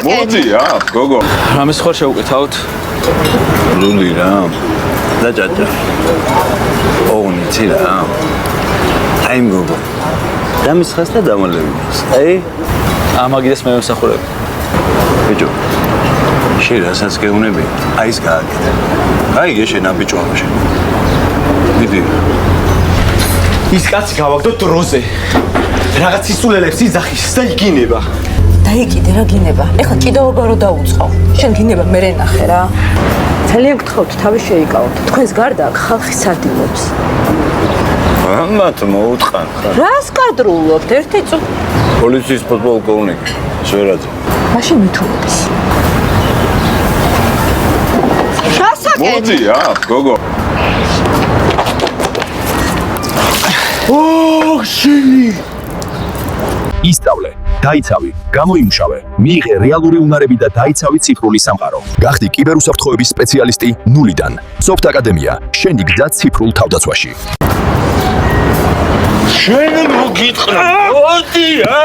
მოდია, გოგო. რამეს ხარ შევუკეთავთ? ლული რა. და ჭაჭა. ოღონიცი რა. აი გოგო. დამისხას და დამალევინეს. აი, ამაგიდეს მე ვსახურები. ბიჭო. შენ რასაც გეუნები? აი ეს გააკეთე. აი ეშენ აბიჭო ამაში. მიდი. ის კაცი გავაგდო დროზე. რაღაც ისულელებს იძახის და იგინება. დაიკიდე რა გინება. ეხლა ჭიდაობა რო დაუწყო. შენ გინება მე რენახე რა. ძალიან გთხოვთ, თავი შეიკავოთ. თქვენს გარდა აქ ხალხი სარდიმობს. ამათ მოუტყან ხარ. რას კადრულობთ? ერთი წუთი. პოლიციის პოდპოლკოვნიკი. სვერაძე. მაშინ მithულებს. გასაკეთე. მოდია, გოგო. შენი. ისწავლე, დაიცავი, გამოიმუშავე, მიიღე რეალური უნარები და დაიცავი ციფრული სამყარო. გახდი კიბერუსაფრთხოების სპეციალისტი ნულიდან. Soft Academia, შენი გზა ციფრულ თავდაცვაში. შენ მოგიტყრა. მოდია.